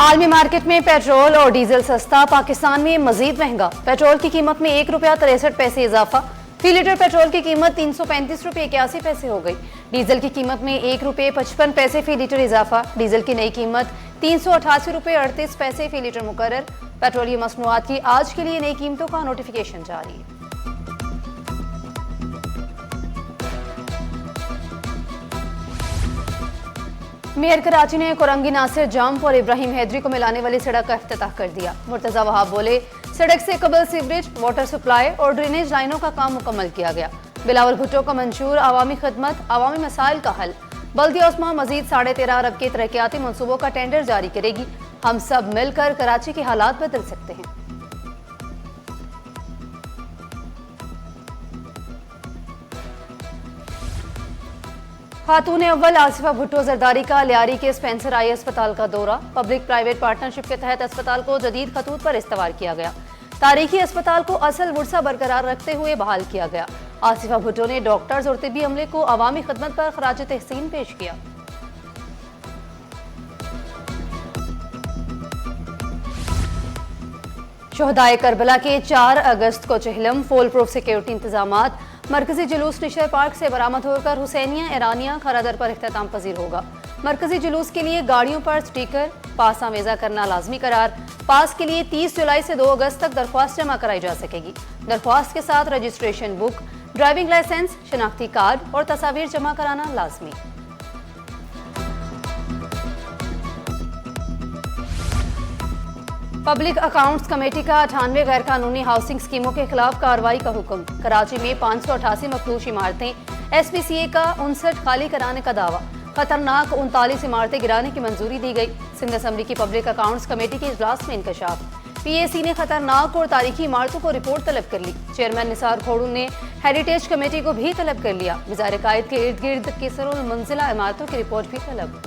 आलमी मार्केट में पेट्रोल और डीजल सस्ता, पाकिस्तान में मजीद महंगा। पेट्रोल की कीमत में ₹1.63 इजाफा। फी लीटर पेट्रोल की कीमत ₹335.81 हो गई। डीजल की कीमत में ₹1.55 फी लीटर इजाफा। डीजल की नई कीमत ₹388.38 फी लीटर मुकर्रर। पेट्रोलियम मसनूआत की आज के लिए नई कीमतों का नोटिफिकेशन जारी। मेयर कराची ने कोरंगी नासिर जंप और इब्राहिम हैदरी को मिलाने वाली सड़क का इफ्तिताह कर दिया। मुर्तजा वहाब बोले, सड़क से कबल सीवरेज, वाटर सप्लाई और ड्रेनेज लाइनों का काम मुकम्मल किया गया। बिलावल भुट्टो का मंशूर अवामी खिदमत, अवामी मसाइल का हल। बल्दिया उस्मा मजीद 13.5 अरब के तरक्याती मनसूबों का टेंडर जारी करेगी। हम सब मिलकर कराची के हालात बदल सकते हैं। खातून अव्वल आसिफा भुट्टो जरदारी का लियारी के स्पेंसर आई अस्पताल का दौरा। पब्लिक प्राइवेट पार्टनरशिप के तहत अस्पताल को जदीद खतूत पर इस्तेमाल किया गया। तारीखी अस्पताल को असल वुरसा बरकरार रखते हुए बहाल किया गया। आसिफा भुट्टो ने डॉक्टर्स और तिब्बी अमले को अवामी खिदमत पर खराज तहसीन पेश किया। शोहदाए करबला के 4 अगस्त को चहलम, फुल प्रूफ सिक्योरिटी इंतजामात। मरकजी जुलूस निशर पार्क से बरामद होकर हुसैनिया ईरानिया खरादर पर इख्तिताम पजीर होगा। मरकजी जुलूस के लिए गाड़ियों पर स्टिकर, पास आमेजा करना लाजमी करार। पास के लिए 30 जुलाई से 2 अगस्त तक दरख्वास्त जमा कराई जा सकेगी। दरख्वास्त के साथ रजिस्ट्रेशन बुक, ड्राइविंग लाइसेंस, शनाख्ती कार्ड और तस्वीर जमा कराना लाजमी। पब्लिक अकाउंट्स कमेटी का 98 गैर कानूनी हाउसिंग स्कीमों के खिलाफ कार्रवाई का हुक्म। कराची में 588 मखदूश इमारतें, SPCA का 59 खाली कराने का दावा। खतरनाक 39 इमारतें गिराने की मंजूरी दी गई। सिंध असम्बली की पब्लिक अकाउंट्स कमेटी के इजलास में इंकशाफ। PAC ने खतरनाक और तारीखी इमारतों को रिपोर्ट तलब कर ली। चेयरमैन निसार खोड़ू ने हेरिटेज कमेटी को भी तलब कर लिया। वज़ार कायद के इर्द गिर्द किसरुल मंजिला इमारतों की रिपोर्ट भी तलब।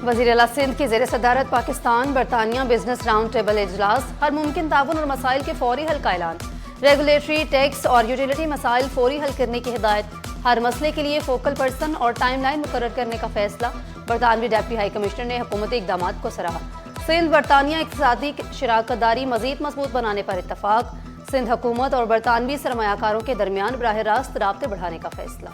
वज़ीर आला सिंध की ज़ेर सदारत पाकिस्तान बरतानिया बिजनेस राउंड टेबल इजलास। हर मुमकिन ताउन और मसाइल के फौरी हल का ऐलान। रेगुलेटरी, टैक्स और यूटिलिटी मसाइल फौरी हल करने की हिदायत। हर मसले के लिए फोकल पर्सन और टाइमलाइन मुकर्रर करने का फैसला। बरतानवी डिप्टी हाई कमिश्नर ने हुकूमती इक़दामात को सराहा। सिंध बरतानिया इक़्तिसादी शराकतदारी मज़ीद मजबूत बनाने पर इत्तफाक। सिंध हुकूमत और बरतानवी सरमायाकारों के दरमियान बराह रास्त राब्ते बढ़ाने का फैसला।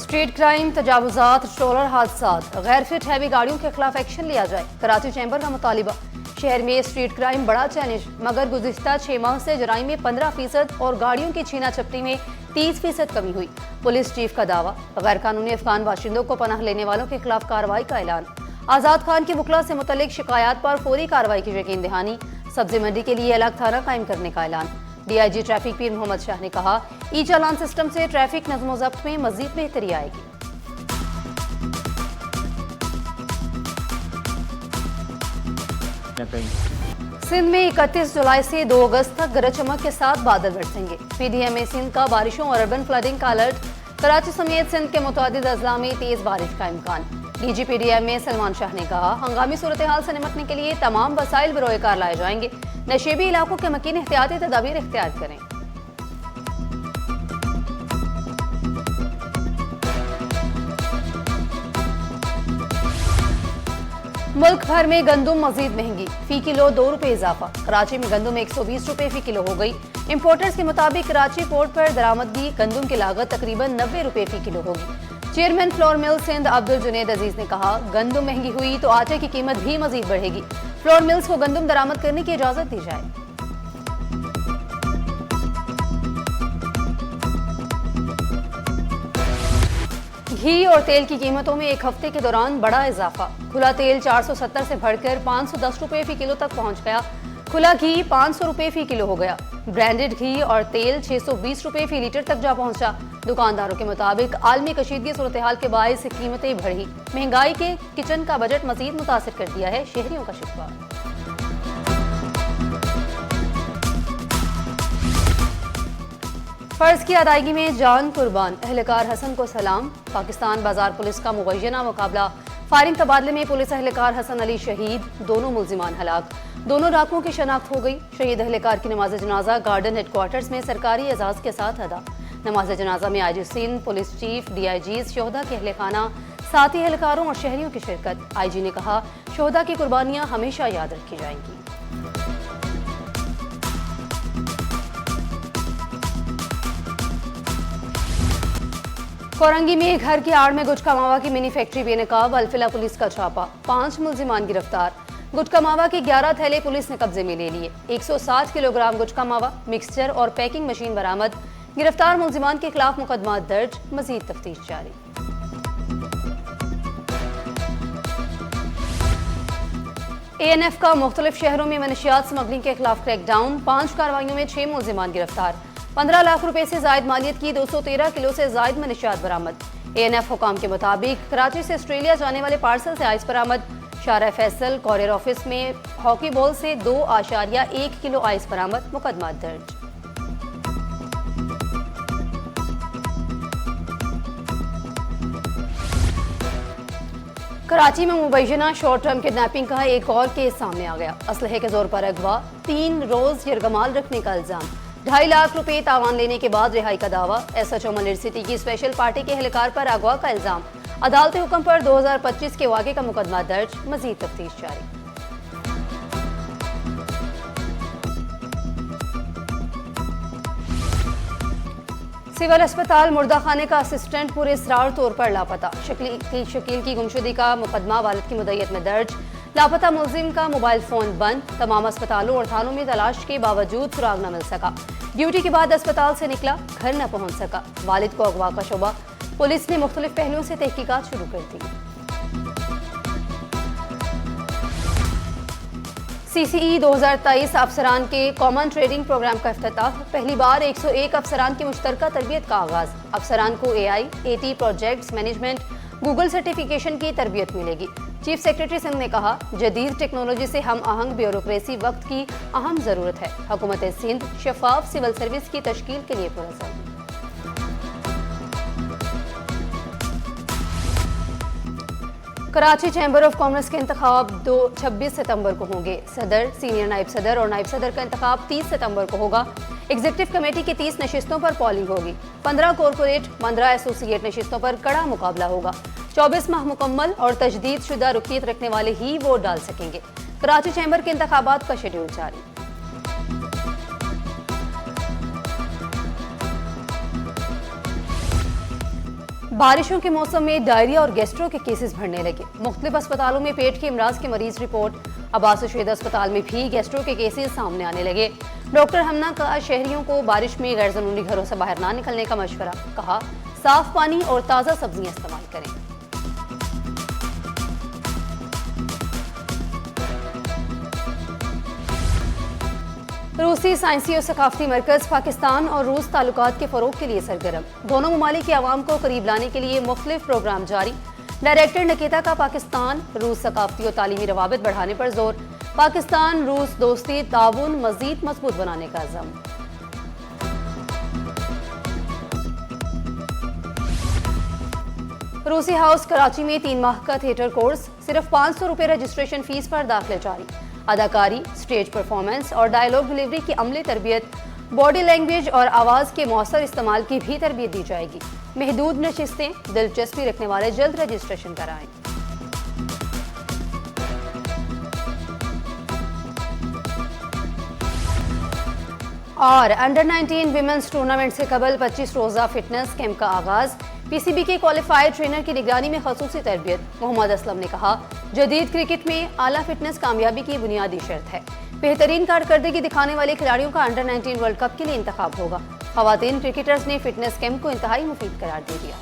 स्ट्रीट क्राइम, तजावुजात, ट्रोलर हादसात, गैर फिट हैवी गाड़ियों के खिलाफ एक्शन लिया जाए। कराची चैम्बर का मुतालिबा। शहर में स्ट्रीट क्राइम बड़ा चैलेंज, मगर गुज़िश्ता 6 माह से जराइम में 15% और गाड़ियों की छीना चपटी में 30% कमी हुई। पुलिस चीफ का दावा। गैर कानूनी अफगान बाशिंदों को पनाह लेने वालों के खिलाफ कार्रवाई का ऐलान। आज़ाद खान की वकला से मुतल्लिक शिकायत पर फौरी कार्रवाई की यकीन दहानी। सब्जी मंडी के लिए अलग थाना कायम करने का ऐलान। DIG ट्रैफिक पीर मोहम्मद शाह ने कहा, ई चालान सिस्टम से ट्रैफिक नज़्म ज़ब्त में मजीद बेहतरी आएगी। सिंध में 31 जुलाई से 2 अगस्त तक गरज चमक के साथ बादल बरसेंगे। PDMA सिंध का बारिशों और अर्बन फ्लडिंग का अलर्ट। कराची समेत सिंध के मुतअद्दिद अजला में तेज बारिश का इम्कान। DG PDMA सलमान शाह ने कहा, हंगामी सूरत हाल से निपटने के लिए तमाम वसाइल बरोए कार लाए जाएंगे। नशेबी इलाकों के मकीन एहतियाती तदाबीर इख्तियार करें। मुल्क भर में गंदुम मजीद महंगी, फी किलो ₹2 इजाफा। कराची में गंदुम 120 रुपए फी किलो हो गई। इंपोर्टर्स के मुताबिक कराची पोर्ट पर दरामदगी गंदुम की लागत तकरीबन 90 रुपए फी किलो होगी। Chairman flour mill Sindh Abdul Junaid Aziz ने कहा, गंदुम महंगी हुई तो आटे की कीमत भी मजीद बढ़ेगी। फ्लोर मिल्स को गंदुम दरामद करने की इजाजत दी जाए। घी और तेल की कीमतों में एक हफ्ते के दौरान बड़ा इजाफा। खुला तेल 470 से बढ़कर 510 रुपए फी किलो तक पहुंच गया। खुला घी 500 रुपए फी किलो हो गया। ब्रांडेड घी और तेल 620 रुपए फी लीटर तक जा पहुंचा। दुकानदारों के मुताबिक आलमी कशीदगी सूरत हाल के बायस कीमतें बढ़ी। महंगाई के किचन का बजट मजीद मुतासिर कर दिया है शहरियों का शिकवा। फर्ज की अदायगी में जान कुर्बान, एहलकार हसन को सलाम। पाकिस्तान बाजार पुलिस का मुबैना मुकाबला, फायरिंग तबादले में पुलिस एहलकार हसन अली शहीद, दोनों मुल्जिमान हलाक। दोनों डाकुओं की शनाख्त हो गई। शहीद एहलकार की नमाज जनाजा गार्डन हेडक्वार्टर्स में सरकारी एजाज के साथ अदा। नमाज जनाजा में IG Sindh, police chief, DIGs, शोहदा के अहले खाना, साथी एहलकारों और शहरियों की शिरकत। IG ने कहा, शोहदा की कुर्बानियां हमेशा याद रखी जाएंगी। कोरंगी में घर की आड़ में गुटखा मावा की मिनी फैक्ट्री बेनकाब, अल्फिला पुलिस का छापा, 5 मुल्जिमान गिरफ्तार। गुटखा मावा के 11 थैले पुलिस ने कब्जे में ले लिए। 160 किलोग्राम गुटखा मावा, मिक्सचर और पैकिंग मशीन बरामद। गिरफ्तार मुल्जिमान के खिलाफ मुकदमा दर्ज, मजीद तफ्तीश जारी। ANF का मुख्तलिफ शहरों में मनशियात स्मगलिंग के खिलाफ क्रैकडाउन, 5 कार्रवाइयों में 6 मुल्जिमान गिरफ्तार। 15 लाख रुपए से जायद मालियत की 213 किलो से जायद मनशियात बरामद। ANF हुकाम के मुताबिक कराची से ऑस्ट्रेलिया जाने वाले पार्सल से आइस बरामद। शारा फैसल कॉरियर ऑफिस में हॉकी बॉल से 2.1 किलो आइस बरामद, मुकदमा दर्ज। कराची में मुबैना शॉर्ट टर्म किडनैपिंग का एक और केस सामने आ गया। असलहे के जोर पर अगवा, 3 रोज यरगमाल रखने का इल्जाम, 2.5 लाख रुपए तावान लेने के बाद रिहाई का दावा। SHO मलिर सिटी की स्पेशल पार्टी के एहलकार पर अगवा का इल्जाम। अदालती हुक्म पर 2025 के वाक़े का मुकदमा दर्ज, मजीद तफ्तीश जारी। सिविल अस्पताल मुर्दाखाने का असिस्टेंट पूरे इसरार तौर पर लापता। शकील की गुमशुदगी का मुकदमा वालिद की मुद्दत में दर्ज। लापता मुलजिम का मोबाइल फोन बंद। तमाम अस्पतालों और थानों में तलाश के बावजूद सुराग न मिल सका। ड्यूटी के बाद अस्पताल से निकला, घर न पहुंच सका। वालिद को अगवा का शुबा, पुलिस ने मुख्तलिफ पहलुओं से तहकीकात शुरू कर दी। CCE 2023 अफसरान के कॉमन ट्रेडिंग प्रोग्राम का इफ्तिताह। पहली बार 101 अफसरान की मुश्तरका तरबियत का आगाज। अफसरान को AI, AT projects management, Google certification की तरबियत मिलेगी। चीफ सेक्रेटरी सिंध ने कहा, जदीद टेक्नोलॉजी से हम आहंग ब्यूरोक्रेसी वक्त की अहम ज़रूरत है। हुकूमत सिंध शफाफ सिविल सर्विस की तश्कील के लिए पुरअज़म। कराची चैम्बर ऑफ कॉमर्स के इंतखाब 26 सितंबर को होंगे। सदर, सीनियर नायब सदर और नायब सदर का इंतखाब 30 सितंबर को होगा। एग्जीक्यूटिव कमेटी की 30 नशिस्तों पर पोलिंग होगी। 15 कॉरपोरेट, 15 एसोसिएट नशिस्तों पर कड़ा मुकाबला होगा। 24 माह मुकम्मल और तजदीद शुदा रुकनीत रखने वाले ही वोट डाल सकेंगे। कराची चैम्बर के इंतखाबात का शेड्यूल जारी। बारिशों के मौसम में डायरिया और गैस्ट्रो के केसेस बढ़ने लगे। मुख्तलिफ अस्पतालों में पेट के इमराज के मरीज रिपोर्ट। अब्बास शुहैदा अस्पताल में भी गैस्ट्रो के केसेस सामने आने लगे। डॉक्टर हमना का शहरियों को बारिश में गैर ज़रूरी घरों से बाहर ना निकलने का मशवरा। कहा, साफ पानी और ताज़ा सब्जियां इस्तेमाल करें। रूसी साइंसी और सकाफती मरकज़ पाकिस्तान और रूस ताल्लुकात के फ़रोग के लिए सरगर्म। दोनों ममालिक के अवाम को करीब लाने के लिए मुख्तलिफ प्रोग्राम जारी। डायरेक्टर नकेता का पाकिस्तान रूस सकाफती और तालीमी रवाबित बढ़ाने पर जोर। पाकिस्तान रूस दोस्ती ताउन मज़ीद मजबूत बनाने का अज़म। रूसी हाउस कराची में 3 माह का थिएटर कोर्स, सिर्फ 500 रुपये रजिस्ट्रेशन फीस पर दाखिले जारी। अदाकारी, स्टेज परफॉर्मेंस और डायलॉग डिलीवरी की अमली तरबियत, बॉडी लैंग्वेज और आवाज़ के मौसर इस्तेमाल की भी तरबियत दी जाएगी। महदूद नशिस्तें, दिलचस्पी रखने वाले जल्द रजिस्ट्रेशन कराएं। और अंडर 19 विमेंस टूर्नामेंट से कबल 25 रोज़ा फिटनेस कैंप का आगाज। PCB के क्वालिफाइड ट्रेनर की निगरानी में खसूसी तरबियत। मोहम्मद असलम ने कहा, जदीद क्रिकेट में आला फिटनेस कामयाबी की बुनियादी शर्त है। बेहतरीन कारकर्दगी दिखाने वाले खिलाड़ियों का अंडर 19 वर्ल्ड कप के लिए इंतखाब होगा। खवातीन क्रिकेटर्स ने फिटनेस कैंप को इंतहाई मुफीद करार दे दिया।